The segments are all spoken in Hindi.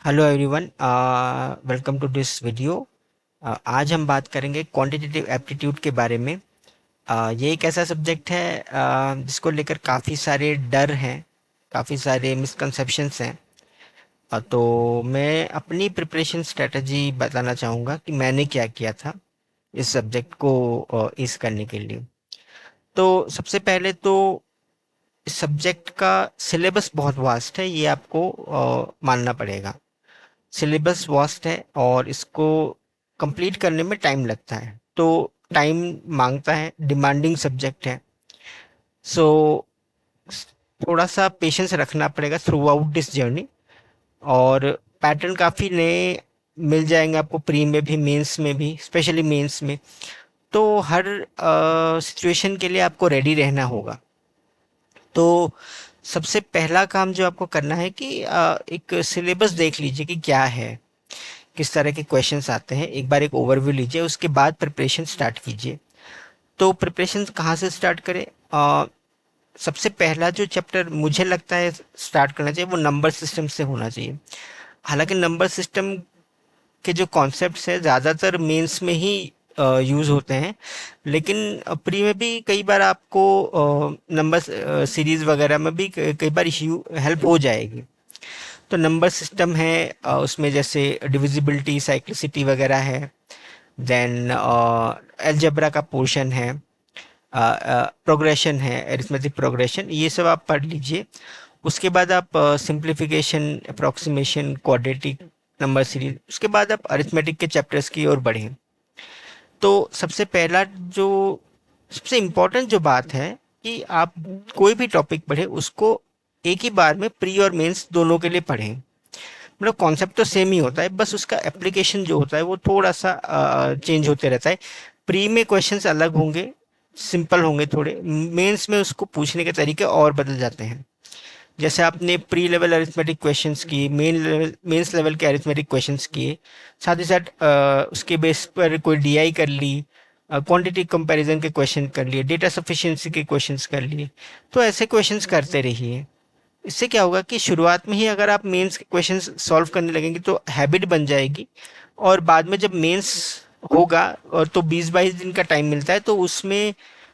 Hello everyone, welcome to this video. आज हम बात करेंगे क्वांटिटेटिव एप्टीट्यूड के बारे में। ये एक ऐसा सब्जेक्ट है जिसको लेकर काफ़ी सारे डर हैं, काफ़ी सारे मिसकंसेप्शंस हैं। तो मैं अपनी प्रिपरेशन स्ट्रेटजी बताना चाहूँगा कि मैंने क्या किया था इस सब्जेक्ट को इस करने के लिए। तो सबसे पहले तो इस सब्जेक्ट का सिलेबस बहुत वास्ट है, ये आपको मानना पड़ेगा। सिलेबस वास्ट है और इसको कंप्लीट करने में टाइम लगता है, तो टाइम मांगता है, डिमांडिंग सब्जेक्ट है। सो थोड़ा सा पेशेंस रखना पड़ेगा थ्रू आउट दिस जर्नी। और पैटर्न काफ़ी नए मिल जाएंगे आपको, प्री में भी, मेंस में भी, स्पेशली मेंस में। तो हर सिचुएशन के लिए आपको रेडी रहना होगा। तो सबसे पहला काम जो आपको करना है कि एक सिलेबस देख लीजिए कि क्या है, किस तरह के क्वेश्चंस आते हैं। एक बार एक ओवरव्यू लीजिए, उसके बाद प्रिपरेशन स्टार्ट कीजिए। तो प्रिपरेशन कहाँ से स्टार्ट करें? सबसे पहला जो चैप्टर मुझे लगता है स्टार्ट करना चाहिए वो नंबर सिस्टम से होना चाहिए। हालांकि नंबर सिस्टम के जो कॉन्सेप्ट्स हैं ज़्यादातर मेंस में ही यूज़ होते हैं, लेकिन प्री में भी कई बार आपको नंबर सीरीज़ वगैरह में भी कई बार हेल्प हो जाएगी। तो नंबर सिस्टम है, उसमें जैसे डिविजिबिलिटी, साइक्लिसिटी वगैरह है। देन अलजेब्रा का पोर्शन है, प्रोग्रेशन है, एरिथमेटिक प्रोग्रेशन, ये सब आप पढ़ लीजिए। उसके बाद आप simplification, approximation, quadratic number series, उसके बाद आप अरिथमेटिक के चैप्टर्स की ओर बढ़ें। तो सबसे पहला जो सबसे इम्पोर्टेंट जो बात है कि आप कोई भी टॉपिक पढ़ें उसको एक ही बार में प्री और मेंस दोनों के लिए पढ़ें। मतलब कॉन्सेप्ट तो सेम ही होता है, बस उसका एप्लीकेशन जो होता है वो थोड़ा सा चेंज होते रहता है। प्री में क्वेश्चंस अलग होंगे, सिंपल होंगे थोड़े, मेंस में उसको पूछने के तरीके और बदल जाते हैं। जैसे आपने प्री लेवल अरिथमेटिक क्वेश्चंस किए, मेंस लेवल के अरिथमेटिक क्वेश्चंस किए, साथ ही साथ उसके बेस पर कोई डीआई कर ली, क्वांटिटी कंपैरिजन के क्वेश्चन कर लिए, डेटा सफिशिएंसी के क्वेश्चंस कर लिए। तो ऐसे क्वेश्चंस करते रहिए। इससे क्या होगा कि शुरुआत में ही अगर आप मेंस के क्वेश्चंस सॉल्व करने लगेंगे तो हैबिट बन जाएगी। और बाद में जब मेंस होगा और तो 20-22 दिन का टाइम मिलता है, तो उसमें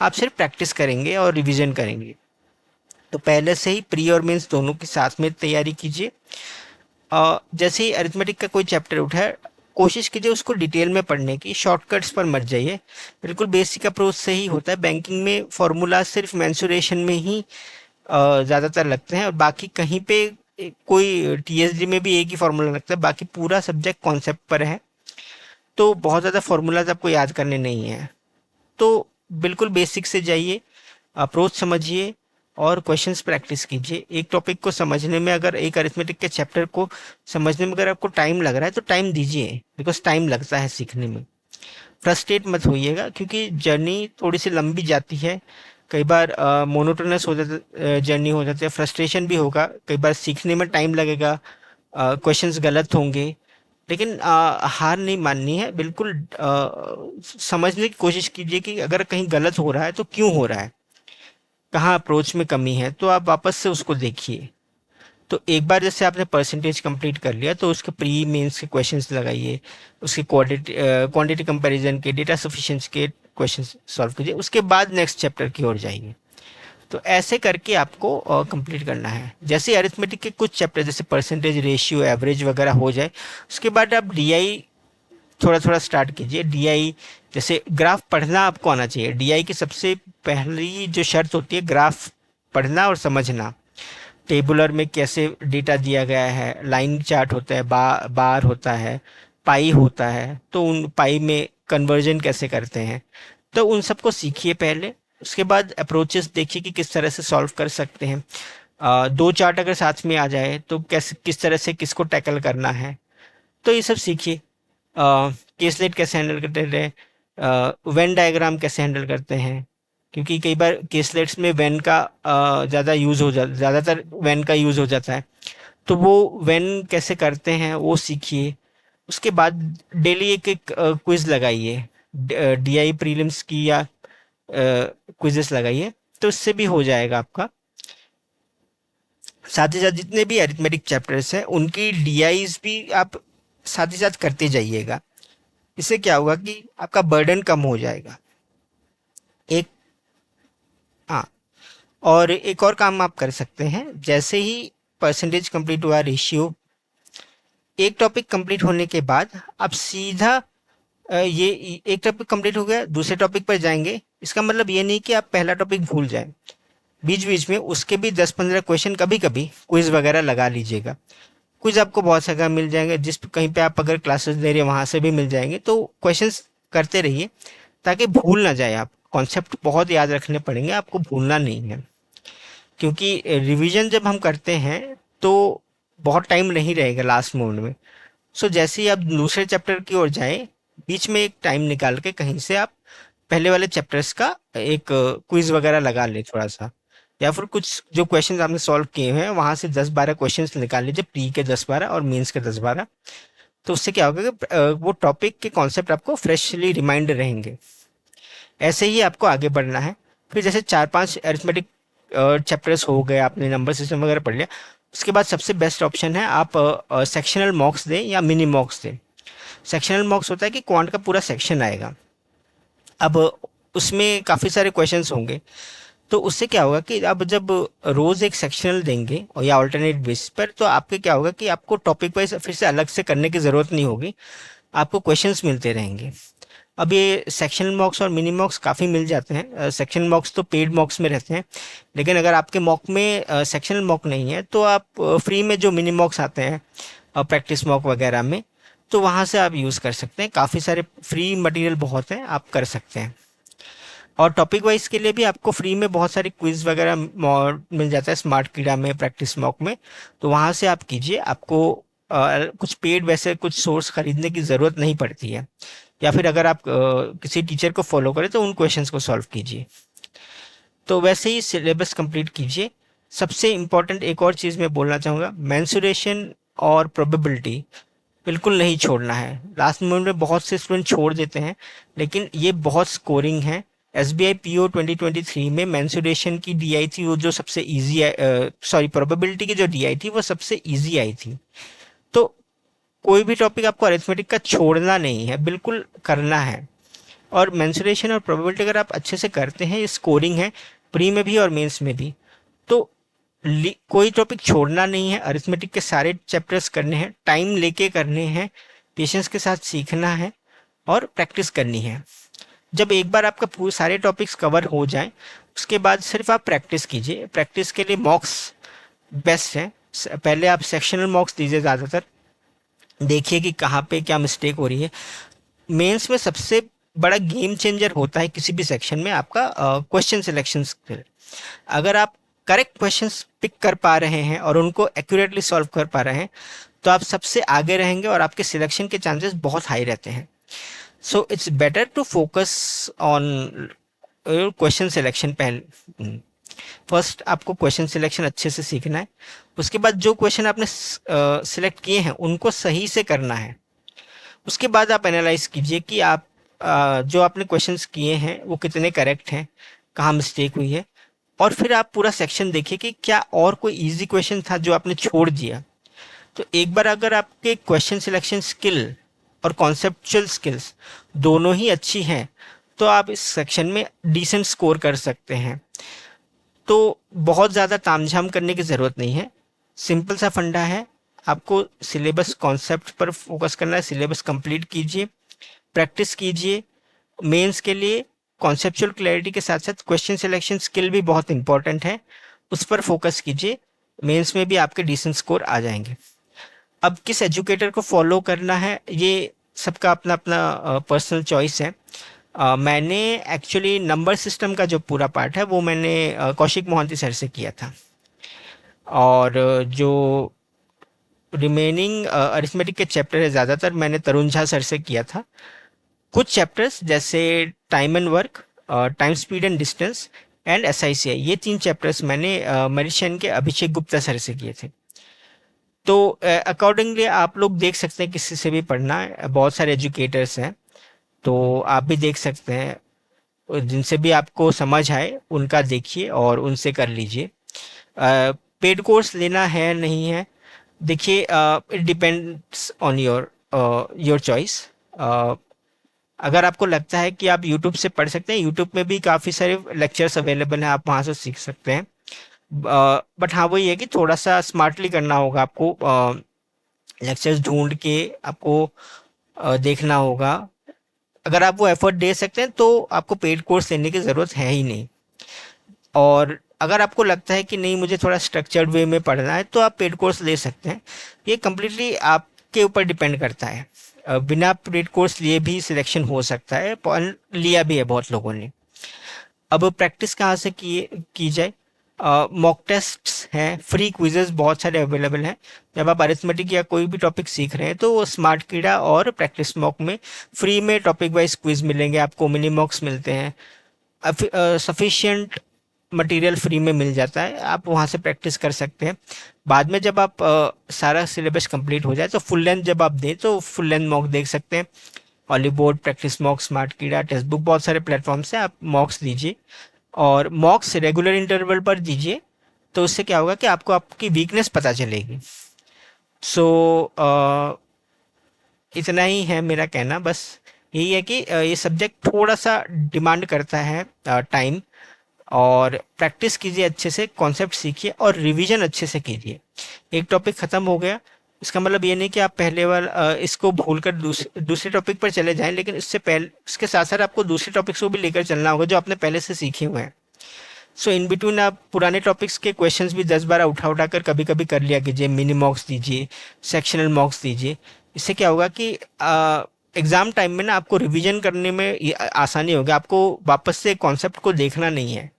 आप सिर्फ प्रैक्टिस करेंगे और रिवीजन करेंगे। तो पहले से ही प्री और मेंस दोनों के साथ में तैयारी कीजिए। जैसे ही अरिथमेटिक का कोई चैप्टर उठा है, कोशिश कीजिए उसको डिटेल में पढ़ने की, शॉर्टकट्स पर मत जाइए। बिल्कुल बेसिक अप्रोच से ही होता है। बैंकिंग में फॉर्मूला सिर्फ मेंसुरेशन में ही ज़्यादातर लगते हैं, और बाकी कहीं पे कोई टीएसडी में भी एक ही फार्मूला लगता है, बाकी पूरा सब्जेक्ट कॉन्सेप्ट पर है। तो बहुत ज़्यादा फार्मूलाज आपको याद करने नहीं है। तो बिल्कुल बेसिक से जाइए, अप्रोच समझिए और क्वेश्चंस प्रैक्टिस कीजिए। एक टॉपिक को समझने में, अगर एक अरिथमेटिक के चैप्टर को समझने में अगर आपको टाइम लग रहा है तो टाइम दीजिए, बिकॉज टाइम लगता है सीखने में। फ्रस्ट्रेट मत होइएगा, क्योंकि जर्नी थोड़ी सी लंबी जाती है। कई बार मोनोटोनस हो जाता, जर्नी हो जाती है, फ्रस्ट्रेशन भी होगा, कई बार सीखने में टाइम लगेगा, क्वेश्चंस गलत होंगे। लेकिन हार नहीं माननी है, बिल्कुल समझने की कोशिश कीजिए कि अगर कहीं गलत हो रहा है तो क्यों हो रहा है, कहाँ अप्रोच में कमी है, तो आप वापस से उसको देखिए। तो एक बार जैसे आपने परसेंटेज कंप्लीट कर लिया तो उसके प्री मेंस के क्वेश्चंस लगाइए, उसके क्वांटिटी कंपैरिजन के, डेटा सफिशिएंसी के क्वेश्चंस सॉल्व कीजिए, उसके बाद नेक्स्ट चैप्टर की ओर जाइए। तो ऐसे करके आपको कंप्लीट करना है। जैसे अरिथमेटिक के कुछ चैप्टर जैसे परसेंटेज, रेशियो, एवरेज वगैरह हो जाए, उसके बाद आप डीआई थोड़ा थोड़ा स्टार्ट कीजिए। डीआई जैसे ग्राफ पढ़ना आपको आना चाहिए। डीआई की सबसे पहली जो शर्त होती है, ग्राफ पढ़ना और समझना। टेबुलर में कैसे डेटा दिया गया है, लाइन चार्ट होता है, बार होता है, पाई होता है, तो उन पाई में कन्वर्जन कैसे करते हैं, तो उन सबको सीखिए पहले। उसके बाद अप्रोचेस देखिए कि किस तरह से सॉल्व कर सकते हैं। दो चार्ट अगर साथ में आ जाए तो कैसे, किस तरह से किसको टैकल करना है, तो ये सब सीखिए। केसलेट कैसे हैंडल करते हैं, वेन डायग्राम कैसे हैंडल करते हैं, क्योंकि कई बार केसलेट्स में वेन का ज़्यादातर वेन का यूज़ हो जाता है। तो वो वेन कैसे करते हैं वो सीखिए। उसके बाद डेली एक एक क्विज लगाइए, डीआई प्रीलिम्स की या क्विजेस लगाइए, तो इससे भी हो जाएगा आपका। साथ ही साथ जितने भी अरिथमेटिक चैप्टर्स हैं उनकी डीआईज भी आप साथ ही साथ करते जाइएगा। इससे क्या होगा कि आपका बर्डन कम हो जाएगा। एक हाँ, और एक और काम आप कर सकते हैं, जैसे ही परसेंटेज कंप्लीट हुआ, रेशियो, एक टॉपिक कंप्लीट होने के बाद आप सीधा ये एक टॉपिक कंप्लीट हो गया, दूसरे टॉपिक पर जाएंगे। इसका मतलब ये नहीं कि आप पहला टॉपिक भूल जाएं, बीच बीच में उसके भी 10-15 क्वेश्चन कभी कभी क्विज वगैरह लगा लीजिएगा। क्विज आपको बहुत जगह मिल जाएंगे, जिस कहीं पे आप अगर क्लासेस दे रहे हैं वहाँ से भी मिल जाएंगे, तो क्वेश्चंस करते रहिए ताकि भूल ना जाए। आप कॉन्सेप्ट बहुत याद रखने पड़ेंगे, आपको भूलना नहीं है, क्योंकि रिवीजन जब हम करते हैं तो बहुत टाइम नहीं रहेगा लास्ट मोमेंट में। सो जैसे ही आप दूसरे चैप्टर की ओर जाएं, बीच में एक टाइम निकाल के कहीं से आप पहले वाले चैप्टर्स का एक क्विज वगैरह लगा लें थोड़ा सा, या फिर कुछ जो क्वेश्चन आपने सॉल्व किए हैं वहां से 10-12 क्वेश्चंस निकाल लीजिए, प्री के 10-12 और मेंस के 10-12। तो उससे क्या होगा कि वो टॉपिक के कॉन्सेप्ट आपको फ्रेशली रिमाइंड रहेंगे। ऐसे ही आपको आगे बढ़ना है। फिर जैसे 4-5 अरिथमेटिक चैप्टर्स हो गए, आपने नंबर सिस्टम वगैरह पढ़ लिया, उसके बाद सबसे बेस्ट ऑप्शन है आप सेक्शनल मॉक्स दें या मिनी मॉक्स दें। सेक्शनल मॉक्स होता है कि क्वांट का पूरा सेक्शन आएगा। अब उसमें काफ़ी सारे क्वेश्चंस होंगे, तो उससे क्या होगा कि आप जब रोज़ एक सेक्शनल देंगे और या अल्टरनेट बेसिस पर, तो आपके क्या होगा कि आपको टॉपिक वाइज फिर से अलग से करने की ज़रूरत नहीं होगी, आपको क्वेश्चंस मिलते रहेंगे। अब ये सेक्शनल मॉक्स और मिनी मॉक्स काफ़ी मिल जाते हैं। सेक्शन मॉक्स तो पेड मॉक्स में रहते हैं, लेकिन अगर आपके मॉक में सेक्शनल मॉक नहीं है तो आप फ्री में जो मिनी मॉक्स आते हैं प्रैक्टिस मॉक वगैरह में, तो वहाँ से आप यूज़ कर सकते हैं। काफ़ी सारे फ्री मटेरियल बहुत हैं, आप कर सकते हैं। और टॉपिक वाइज के लिए भी आपको फ्री में बहुत सारे क्विज वगैरह मिल जाता है स्मार्ट कीड़ा में, प्रैक्टिस मॉक में, तो वहाँ से आप कीजिए। आपको कुछ पेड वैसे कुछ सोर्स खरीदने की ज़रूरत नहीं पड़ती है, या फिर अगर आप किसी टीचर को फॉलो करें तो उन क्वेश्चंस को सॉल्व कीजिए। तो वैसे ही सिलेबस कंप्लीट कीजिए। सबसे इम्पॉर्टेंट एक और चीज़ मैं बोलना चाहूँगा, मेंसुरेशन और प्रोबेबिलिटी बिल्कुल नहीं छोड़ना है। लास्ट मोमेंट में बहुत से स्टूडेंट छोड़ देते हैं, लेकिन ये बहुत स्कोरिंग है। S B I P O 2023 में मेंसुरेशन की डी आई थी वो जो सबसे ईजी, सॉरी प्रोबेबिलिटी की जो डी आई थी वो सबसे ईजी आई थी। तो कोई भी टॉपिक आपको अरिथमेटिक का छोड़ना नहीं है, बिल्कुल करना है। और मेंसुरेशन और प्रोबेबिलिटी अगर आप अच्छे से करते हैं, ये स्कोरिंग है प्री में भी और मेंस में भी, तो कोई टॉपिक छोड़ना नहीं है। अरिथमेटिक के सारे चैप्टर्स करने हैं, टाइम लेके करने हैं, पेशेंस के साथ सीखना है और प्रैक्टिस करनी है। जब एक बार आपका पूरे सारे टॉपिक्स कवर हो जाएं, उसके बाद सिर्फ आप प्रैक्टिस कीजिए। प्रैक्टिस के लिए मॉक्स बेस्ट है। पहले आप सेक्शनल मॉक्स दीजिए, ज़्यादातर देखिए कि कहाँ पे क्या मिस्टेक हो रही है। मेंस में सबसे बड़ा गेम चेंजर होता है किसी भी सेक्शन में आपका क्वेश्चन सिलेक्शन स्किल। अगर आप करेक्ट क्वेश्चंस पिक कर पा रहे हैं और उनको एक्यूरेटली सॉल्व कर पा रहे हैं, तो आप सबसे आगे रहेंगे और आपके सिलेक्शन के चांसेस बहुत हाई रहते हैं। So it's better to focus on question selection. पहले फर्स्ट आपको क्वेश्चन सिलेक्शन अच्छे से सीखना है, उसके बाद जो क्वेश्चन आपने सिलेक्ट किए हैं उनको सही से करना है। उसके बाद आप एनालाइज कीजिए कि आप जो आपने क्वेश्चंस किए हैं वो कितने करेक्ट हैं, कहाँ मिस्टेक हुई है, और फिर आप पूरा सेक्शन देखिए कि क्या और कोई इजी क्वेश्चन था जो आपने छोड़ दिया। तो एक बार अगर आपके क्वेश्चन सिलेक्शन स्किल और कॉन्सेप्चुअल स्किल्स दोनों ही अच्छी हैं, तो आप इस सेक्शन में डिसेंट स्कोर कर सकते हैं। तो बहुत ज़्यादा तामझाम करने की ज़रूरत नहीं है, सिंपल सा फंडा है। आपको सिलेबस कॉन्सेप्ट पर फोकस करना है, सिलेबस कंप्लीट कीजिए, प्रैक्टिस कीजिए। मेंस के लिए कॉन्सेप्चुअल क्लैरिटी के साथ साथ क्वेश्चन सिलेक्शन स्किल भी बहुत इंपॉर्टेंट है, उस पर फोकस कीजिए। मेंस में भी आपके डिसेंट स्कोर आ जाएंगे। अब किस एजुकेटर को फॉलो करना है, ये सबका अपना अपना पर्सनल चॉइस है। मैंने एक्चुअली नंबर सिस्टम का जो पूरा पार्ट है वो मैंने कौशिक मोहंती सर से किया था, और जो रिमेनिंग अरिथमेटिक के चैप्टर है ज़्यादातर मैंने तरुण झा सर से किया था। कुछ चैप्टर्स जैसे time and work, time speed and distance and S I C I, ये 3 चैप्टर्स मैंने मरीशन के अभिषेक गुप्ता सर से किए थे। तो अकॉर्डिंगली आप लोग देख सकते हैं किसी से भी पढ़ना है, बहुत सारे एजुकेटर्स हैं, तो आप भी देख सकते हैं। जिनसे भी आपको समझ आए उनका देखिए और उनसे कर लीजिए। पेड कोर्स लेना है नहीं है, देखिए it depends on your your choice. अगर आपको लगता है कि आप यूट्यूब से पढ़ सकते हैं, यूट्यूब में भी काफ़ी सारे लेक्चर्स अवेलेबल हैं, आप वहाँ से सीख सकते हैं। बट हाँ वही है कि थोड़ा सा स्मार्टली करना होगा आपको, लेक्चर्स ढूंढ के आपको देखना होगा। अगर आप वो एफर्ट दे सकते हैं तो आपको पेड कोर्स लेने की ज़रूरत है ही नहीं। और अगर आपको लगता है कि नहीं मुझे थोड़ा स्ट्रक्चर्ड वे में पढ़ना है तो आप पेड कोर्स ले सकते हैं। ये कम्प्लीटली आपके ऊपर डिपेंड करता है। बिना पेड कोर्स लिए भी सिलेक्शन हो सकता है, लिया भी है बहुत लोगों ने। अब प्रैक्टिस कहाँ से की जाए? मॉक टेस्ट्स हैं, फ्री क्विजेस बहुत सारे अवेलेबल हैं। जब आप अरिथमेटिक या कोई भी टॉपिक सीख रहे हैं तो वो स्मार्ट कीड़ा और प्रैक्टिस मॉक में फ्री में टॉपिक वाइज क्विज मिलेंगे आपको, मिनी मॉक्स मिलते हैं, सफिशिएंट मटेरियल फ्री में मिल जाता है, आप वहाँ से प्रैक्टिस कर सकते हैं। बाद में जब आप सारा सिलेबस कंप्लीट हो जाए तो फुल लेंथ जब आप दें तो फुल लेंथ मॉक देख सकते हैं। हॉलीबोर्ड, प्रैक्टिस मॉक, स्मार्ट कीड़ा, टेक्स्ट बुक, बहुत सारे प्लेटफॉर्म से आप मॉक्स दीजिए और मॉक्स रेगुलर इंटरवल पर दीजिए। तो उससे क्या होगा कि आपको आपकी वीकनेस पता चलेगी। सो इतना ही है मेरा कहना, बस यही है कि ये सब्जेक्ट थोड़ा सा डिमांड करता है टाइम, और प्रैक्टिस कीजिए अच्छे से, कॉन्सेप्ट सीखिए और रिवीजन अच्छे से कीजिए। एक टॉपिक ख़त्म हो गया, इसका मतलब ये नहीं कि आप पहले वाला इसको भूलकर दूसरे टॉपिक पर चले जाएं, लेकिन इससे पहले इसके साथ साथ आपको दूसरे टॉपिक्स को भी लेकर चलना होगा जो आपने पहले से सीखे हुए हैं। सो इन बिटवीन आप पुराने टॉपिक्स के क्वेश्चंस भी 10 बार उठा उठा कर कभी कभी कर लिया कीजिए, मिनी मॉक्स दीजिए, सेक्शनल मॉक्स दीजिए। इससे क्या होगा कि एग्ज़ाम टाइम में ना आपको रिवीजन करने में आसानी होगी, आपको वापस से कॉन्सेप्ट को देखना नहीं है।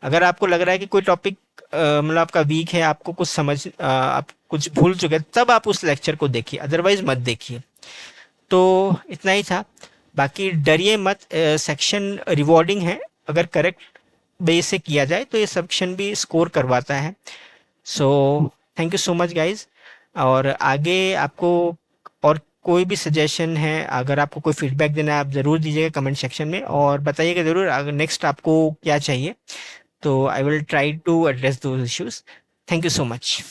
अगर आपको लग रहा है कि कोई टॉपिक मतलब आपका वीक है, आपको कुछ आप कुछ भूल चुके हैं, तब आप उस लेक्चर को देखिए, अदरवाइज मत देखिए। तो इतना ही था, बाकी डरिए मत, सेक्शन रिवॉर्डिंग है, अगर करेक्ट वे से किया जाए तो ये सेक्शन भी स्कोर करवाता है। So thank you so much guys. और आगे आपको और कोई भी सजेशन है, अगर आपको कोई फीडबैक देना है, आप ज़रूर दीजिएगा कमेंट सेक्शन में और बताइएगा ज़रूर अगर नेक्स्ट आपको क्या चाहिए। तो I will try to address those issues. Thank you so much.